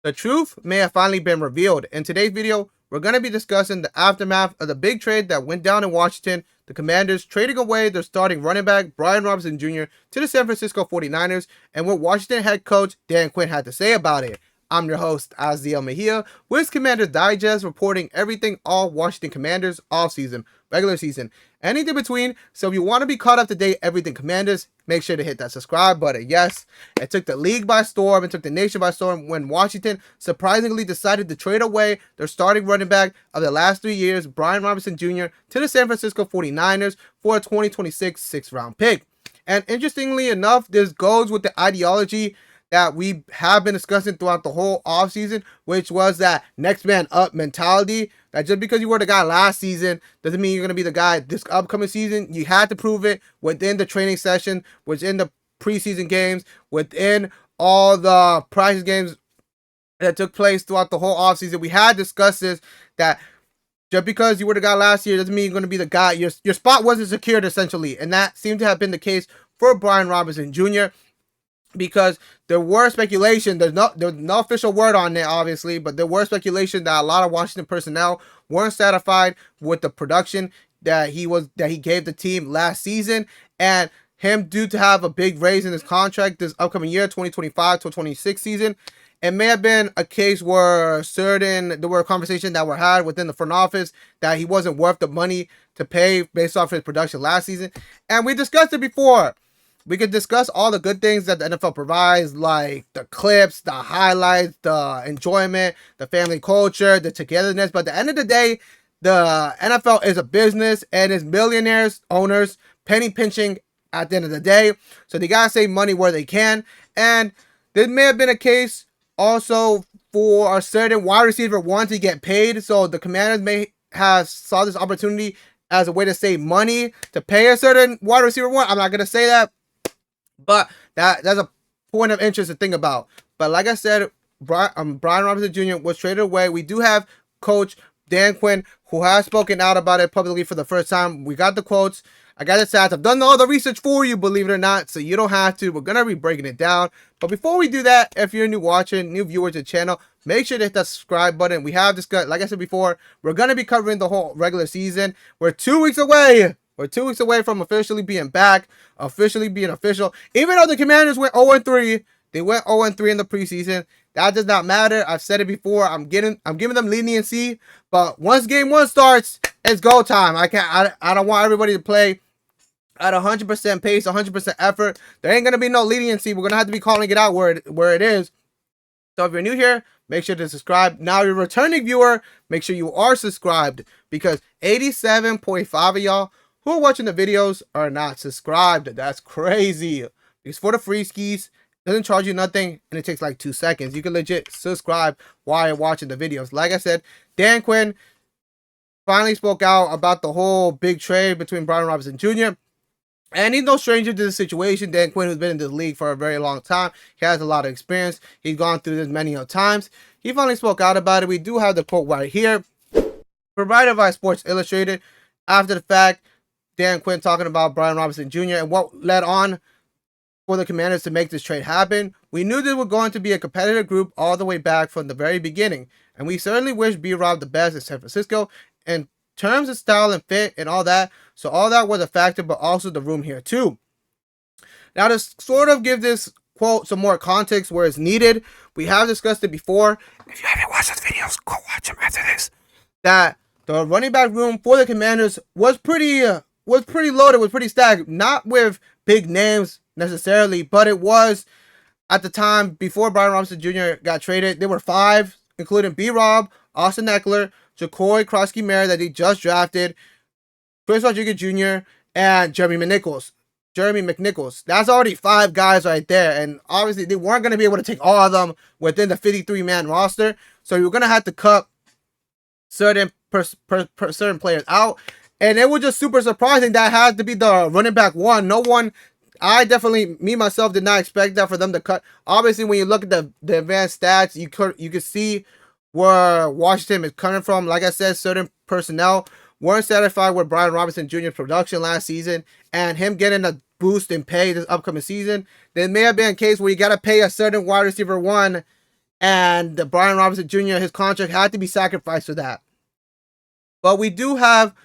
The truth may have finally been revealed. In today's video, we're going to be discussing the aftermath of the big trade that went down in Washington, the Commanders trading away their starting running back, Brian Robinson Jr., to the San Francisco 49ers, and what Washington head coach Dan Quinn had to say about it. I'm your host, Azael Mejia, with Commanders Digest, reporting everything all Washington Commanders offseason, regular season, anything between. So if you want to be caught up to date, everything Commanders, make sure to hit that subscribe button. Yes, it took the league by storm, it took the nation by storm when Washington surprisingly decided to trade away their starting running back of the last 3 years, Brian Robinson Jr., to the San Francisco 49ers for a 2026 sixth-round pick. And interestingly enough, this goes with the ideology that we have been discussing throughout the whole offseason, which was that next man up mentality. That just because you were the guy last season doesn't mean you're going to be the guy this upcoming season. You had to prove it within the training session, within the preseason games, within all the practice games that took place throughout the whole offseason. We had discussed this, that just because you were the guy last year doesn't mean you're going to be the guy. Your spot wasn't secured, essentially, and that seemed to have been the case for Brian Robinson Jr., because there were speculation. There's no official word on it, obviously, but there were speculation that a lot of Washington personnel weren't satisfied with the production that he gave the team last season, and him due to have a big raise in his contract this upcoming year, 2025-2026 season. It may have been a case where there were conversations that were had within the front office that he wasn't worth the money to pay based off his production last season, and we discussed it before. We could discuss all the good things that the NFL provides, like the clips, the highlights, the enjoyment, the family culture, the togetherness. But at the end of the day, the NFL is a business and it's millionaires, owners, penny pinching at the end of the day. So they got to save money where they can. And this may have been a case also for a certain wide receiver wanting to get paid. So the Commanders may have saw this opportunity as a way to save money to pay a certain wide receiver one. I'm not going to say that, but that's a point of interest to think about. But like I said, Brian Robinson Jr. was traded away. We do have Coach Dan Quinn, who has spoken out about it publicly for the first time. We got the quotes. I got the stats. I've done all the research for you, believe it or not, so you don't have to. We're going to be breaking it down. But before we do that, if you're new viewer to the channel, make sure to hit that subscribe button. We have discussed, like I said before, we're going to be covering the whole regular season. We're 2 weeks away. We're 2 weeks away from officially being back, officially being official. Even though the Commanders went 0-3, they went 0-3 in the preseason. That does not matter. I've said it before. I'm giving them leniency, but once game one starts, it's go time. I don't want everybody to play at 100% pace, 100% effort. There ain't gonna be no leniency. We're gonna have to be calling it out where it is. So if you're new here, make sure to subscribe. Now, you're a returning viewer, make sure you are subscribed, because 87.5 of y'all who are watching the videos are not subscribed. That's crazy. It's for the free skis. Doesn't charge you nothing, and it takes like 2 seconds. You can legit subscribe while you're watching the videos. Like I said, Dan Quinn finally spoke out about the whole big trade between Brian Robinson Jr., and he's no stranger to the situation. Dan Quinn, who's been in the league for a very long time, he has a lot of experience. He's gone through this many times. He finally spoke out about it. We do have the quote right here, provided by Sports Illustrated. After the fact, Dan Quinn talking about Brian Robinson Jr. and what led on for the Commanders to make this trade happen. We knew this was going to be a competitive group all the way back from the very beginning, and we certainly wish B-Rob the best in San Francisco in terms of style and fit and all that. So all that was a factor, but also the room here too. Now, to sort of give this quote some more context where it's needed, we have discussed it before. If you haven't watched those videos, go watch them after this. That the running back room for the Commanders was pretty loaded, was pretty stacked. Not with big names necessarily, but it was at the time before Brian Robinson Jr. got traded. There were 5, including B-Rob, Austin Eckler, Jacory Croskey-Meritt that he just drafted, Chris Rodriguez Jr., and Jeremy McNichols. That's already 5 guys right there, and obviously they weren't going to be able to take all of them within the 53-man roster, so you were going to have to cut certain players out. And it was just super surprising that had to be the running back one. Me myself did not expect that for them to cut. Obviously, when you look at the advanced stats, you could see where Washington is coming from. Like I said, certain personnel weren't satisfied with Brian Robinson Jr.'s production last season, and him getting a boost in pay this upcoming season. There may have been a case where you got to pay a certain wide receiver one and the Brian Robinson Jr., his contract had to be sacrificed for that. But we do have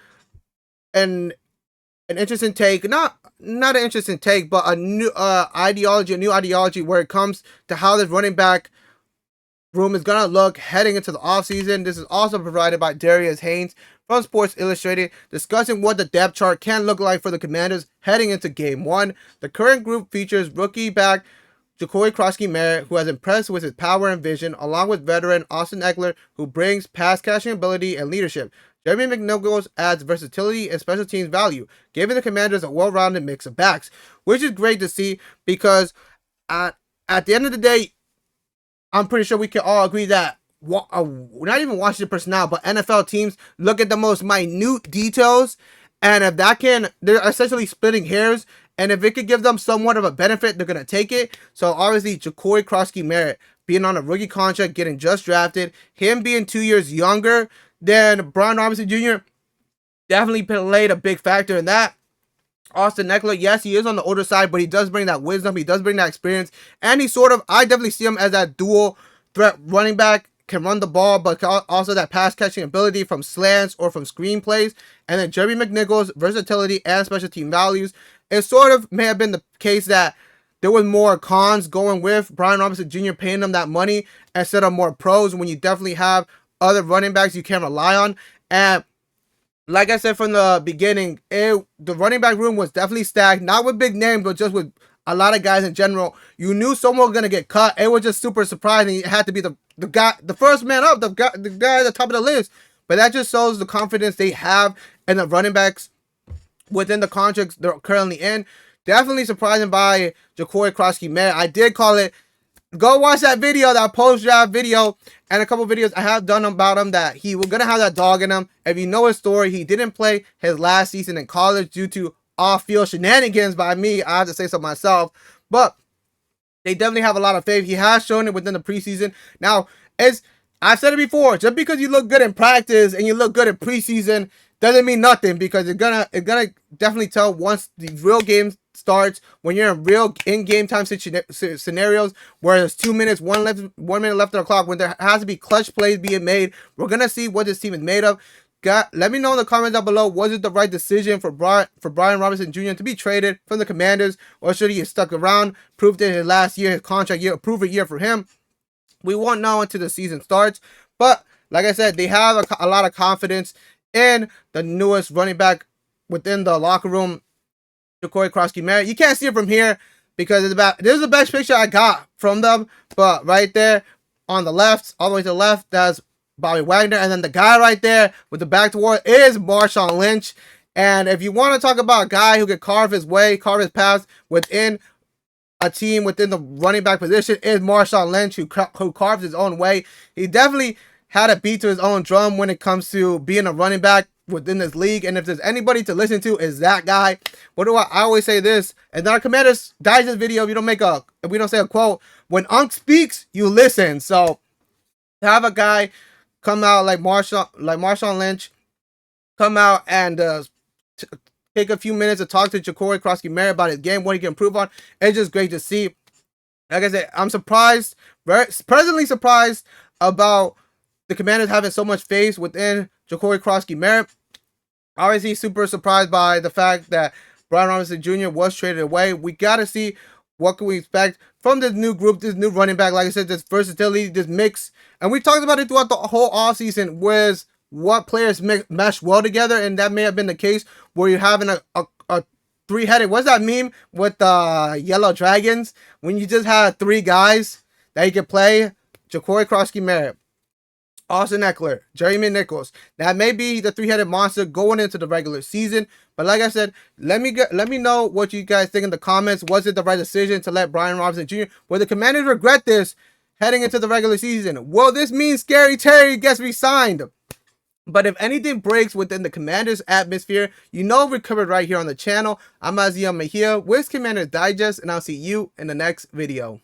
an interesting take, not an interesting take, but a new ideology where it comes to how this running back room is gonna look heading into the offseason. This is also provided by Darius Haynes from Sports Illustrated, discussing what the depth chart can look like for the Commanders heading into Game 1. The current group features rookie back Jacory Croskey-Meritt, who has impressed with his power and vision, along with veteran Austin Ekeler, who brings pass catching ability and leadership. Jeremy McNichols adds versatility and special teams value, giving the Commanders a well-rounded mix of backs, which is great to see because at the end of the day, I'm pretty sure we can all agree that not even Washington personnel, but NFL teams look at the most minute details, and if that they're essentially splitting hairs, and if it could give them somewhat of a benefit, they're going to take it. So obviously, Jacory Croskey-Meritt being on a rookie contract, getting just drafted, him being 2 years younger than Brian Robinson Jr., definitely played a big factor in that. Austin Ekeler, yes, he is on the older side, but he does bring that wisdom, he does bring that experience, and I definitely see him as that dual threat running back, can run the ball, but also that pass catching ability from slants or from screen plays. And then Jeremy McNichols' versatility and special team values. It sort of may have been the case that there was more cons going with Brian Robinson Jr. paying them that money instead of more pros, when you definitely have other running backs you can rely on. And like I said from the beginning, the running back room was definitely stacked, not with big names, but just with a lot of guys in general. You knew someone was gonna get cut. It was just super surprising. It had to be the guy, the first man up, the guy at the top of the list. But that just shows the confidence they have in the running backs within the contracts they're currently in. Definitely surprising by Jacory Croskey-Meritt. I did call it. Go watch that video, that post-draft video, and a couple videos I have done about him, that he was going to have that dog in him. If you know his story, he didn't play his last season in college due to off-field shenanigans by me. I have to say so myself. But they definitely have a lot of faith. He has shown it within the preseason. Now, I've said it before, just because you look good in practice and you look good in preseason doesn't mean nothing, because it's gonna definitely tell once the real game starts, when you're in real in-game time scenarios where there's 2 minutes, 1 minute left on the clock, when there has to be clutch plays being made. We're gonna see what this team is made of. Let me know in the comments down below, was it the right decision for Brian Robinson Jr. to be traded from the Commanders, or should he have stuck around, proved it his last year, his contract year, prove a year for him? We won't know until the season starts. But like I said, they have a lot of confidence in the newest running back within the locker room, Jacory Croskey-Meritt. You can't see it from here because this is the best picture I got from them. But right there on the left, all the way to the left, that's Bobby Wagner. And then the guy right there with the back toward is Marshawn Lynch. And if you want to talk about a guy who could carve his path within a team within the running back position, is Marshawn Lynch, who carves his own way. He definitely had a beat to his own drum when it comes to being a running back within this league. And if there's anybody to listen to, is that guy. What do I always say this? And our Commanders Digest video, if we don't say a quote, when Unc speaks, you listen. So to have a guy come out like Marshawn Lynch, come out and take a few minutes to talk to Jacory Croskey-Meritt about his game, what he can improve on, it's just great to see. Like I said, I'm surprised, pleasantly surprised about the Commanders having so much faith within Jacory Croskey-Meritt. Obviously, super surprised by the fact that Brian Robinson Jr. was traded away. We got to see what can we expect from this new group, this new running back. Like I said, this versatility, this mix. And we talked about it throughout the whole offseason, was what players mesh well together. And that may have been the case where you're having a three-headed, what's that meme with the yellow dragons? When you just had three guys that you could play, Jacory Croskey-Meritt, Austin Ekeler, Jeremy McNichols. That may be the three-headed monster going into the regular season. But like I said, let me know what you guys think in the comments. Was it the right decision to let Brian Robinson Jr.? Will the Commanders regret this heading into the regular season? Will this mean Scary Terry gets re-signed? But if anything breaks within the Commanders atmosphere, you know we're covered right here on the channel. I'm Azael Mejia with Commanders Digest, and I'll see you in the next video.